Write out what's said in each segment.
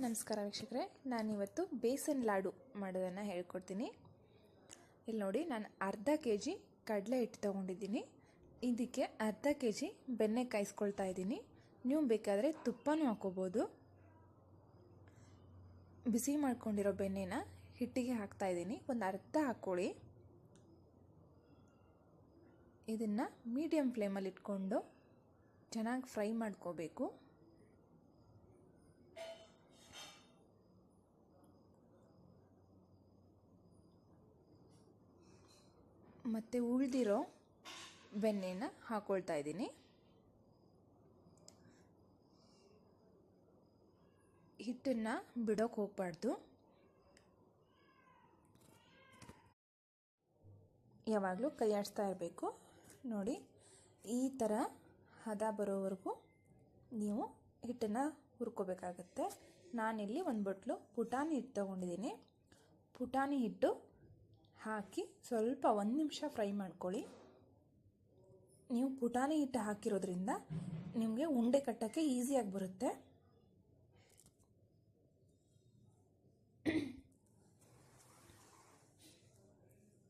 ನಮಸ್ಕಾರ ವೀಕ್ಷಕರೇ, ನಾನಿವತ್ತು ಬೇಸನ್ ಲಾಡು ಮಾಡೋದನ್ನು ಹೇಳ್ಕೊಡ್ತೀನಿ. ಇಲ್ಲಿ ನೋಡಿ, ನಾನು ಅರ್ಧ ಕೆ ಜಿ ಕಡಲೆ ಹಿಟ್ಟು ತೊಗೊಂಡಿದ್ದೀನಿ. ಇದಕ್ಕೆ ಅರ್ಧ ಕೆ ಜಿ ಬೆಣ್ಣೆ ಕಾಯಿಸ್ಕೊಳ್ತಾ ಇದ್ದೀನಿ. ನೀವು ಬೇಕಾದರೆ ತುಪ್ಪನೂ ಹಾಕೋಬೋದು. ಬಿಸಿ ಮಾಡ್ಕೊಂಡಿರೋ ಬೆಣ್ಣೆನ ಹಿಟ್ಟಿಗೆ ಹಾಕ್ತಾ ಇದ್ದೀನಿ. ಒಂದು ಅರ್ಧ ಹಾಕ್ಕೊಳ್ಳಿ. ಇದನ್ನು ಮೀಡಿಯಮ್ ಫ್ಲೇಮಲ್ಲಿ ಇಟ್ಕೊಂಡು ಚೆನ್ನಾಗಿ ಫ್ರೈ ಮಾಡ್ಕೋಬೇಕು. ಮತ್ತು ಉಳಿದಿರೋ ಬೆಣ್ಣೆನ ಹಾಕ್ಕೊಳ್ತಾ ಇದ್ದೀನಿ. ಹಿಟ್ಟನ್ನು ಬಿಡೋಕೆ ಹೋಗಬಾರ್ದು. ಯಾವಾಗಲೂ ಕೈ ಆಡಿಸ್ತಾ ಇರಬೇಕು. ನೋಡಿ, ಈ ಥರ ಹದ ಬರೋವರೆಗೂ ನೀವು ಹಿಟ್ಟನ್ನು ಹುರ್ಕೋಬೇಕಾಗತ್ತೆ. ನಾನಿಲ್ಲಿ ಒಂದು ಬಟ್ಲು ಪುಟಾಣಿ ಹಿಟ್ಟು ತೊಗೊಂಡಿದ್ದೀನಿ. ಪುಟಾಣಿ ಹಿಟ್ಟು ಹಾಕಿ ಸ್ವಲ್ಪ 1 ನಿಮಿಷ ಫ್ರೈ ಮಾಡ್ಕೊಳ್ಳಿ. ನೀವು ಪುಟಾಣಿ ಹಿಟ್ಟು ಹಾಕಿರೋದ್ರಿಂದ ನಿಮಗೆ ಉಂಡೆ ಕಟ್ಟೋಕ್ಕೆ ಈಸಿಯಾಗಿ ಬರುತ್ತೆ.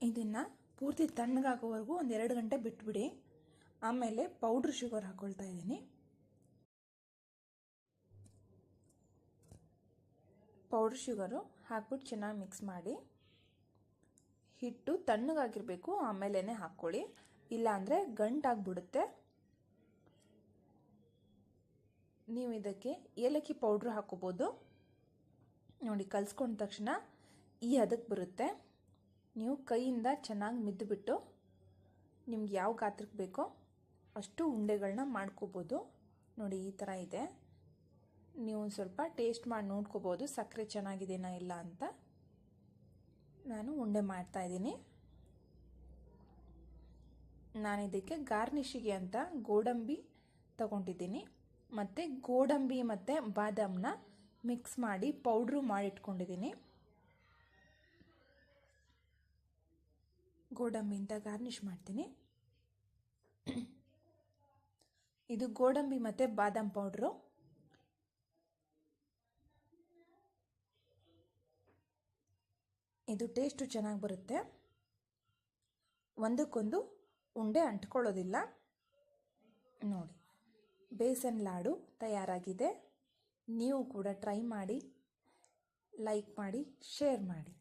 ಇದನ್ನು ಪೂರ್ತಿ ತಣ್ಣಗಾಗೋವರೆಗೂ 1-2 ಗಂಟೆ ಬಿಟ್ಬಿಡಿ. ಆಮೇಲೆ ಪೌಡ್ರ್ ಶುಗರ್ ಹಾಕ್ಕೊಳ್ತಾ ಇದ್ದೀನಿ. ಪೌಡ್ರ್ ಶುಗರು ಹಾಕ್ಬಿಟ್ಟು ಚೆನ್ನಾಗಿ ಮಿಕ್ಸ್ ಮಾಡಿ. ಹಿಟ್ಟು ತಣ್ಣಗಾಗಿರಬೇಕು, ಆಮೇಲೆ ಹಾಕ್ಕೊಳ್ಳಿ, ಇಲ್ಲಾಂದರೆ ಗಂಟಾಗ್ಬಿಡುತ್ತೆ. ನೀವು ಇದಕ್ಕೆ ಏಲಕ್ಕಿ ಪೌಡ್ರ್ ಹಾಕ್ಕೋಬೋದು. ನೋಡಿ, ಕಲಿಸ್ಕೊಂಡ ತಕ್ಷಣ ಈ ಹದಕ್ಕೆ ಬರುತ್ತೆ. ನೀವು ಕೈಯಿಂದ ಚೆನ್ನಾಗಿ ಮಿದ್ದುಬಿಟ್ಟು ನಿಮ್ಗೆ ಯಾವ ಗಾತ್ರಕ್ಕೆ ಬೇಕೋ ಅಷ್ಟು ಉಂಡೆಗಳನ್ನ ಮಾಡ್ಕೋಬೋದು. ನೋಡಿ, ಈ ಥರ ಇದೆ. ನೀವು ಸ್ವಲ್ಪ ಟೇಸ್ಟ್ ಮಾಡಿ ನೋಡ್ಕೋಬೋದು ಸಕ್ಕರೆ ಚೆನ್ನಾಗಿದೆನಾ ಇಲ್ಲ ಅಂತ. ನಾನು ಉಂಡೆ ಮಾಡ್ತಾ ಇದ್ದೀನಿ. ನಾನು ಇದಕ್ಕೆ ಗಾರ್ನಿಷಿಗೆ ಅಂತ ಗೋಡಂಬಿ ತಗೊಂಡಿದ್ದೀನಿ. ಮತ್ತು ಗೋಡಂಬಿ ಮತ್ತು ಬಾದಾಮನ್ನ ಮಿಕ್ಸ್ ಮಾಡಿ ಪೌಡ್ರು ಮಾಡಿಟ್ಕೊಂಡಿದ್ದೀನಿ. ಗೋಡಂಬಿಯಿಂದ ಗಾರ್ನಿಷ್ ಮಾಡ್ತೀನಿ. ಇದು ಗೋಡಂಬಿ ಮತ್ತು ಬಾದಾಮ್ ಪೌಡ್ರು. ಇದು ಟೇಸ್ಟು ಚೆನ್ನಾಗಿ ಬರುತ್ತೆ. ಒಂದಕ್ಕೊಂದು ಉಂಡೆ ಅಂಟ್ಕೊಳ್ಳೋದಿಲ್ಲ. ನೋಡಿ, ಬೇಸನ್ ಲಾಡು ತಯಾರಾಗಿದೆ. ನೀವು ಕೂಡ ಟ್ರೈ ಮಾಡಿ, ಲೈಕ್ ಮಾಡಿ, ಶೇರ್ ಮಾಡಿ.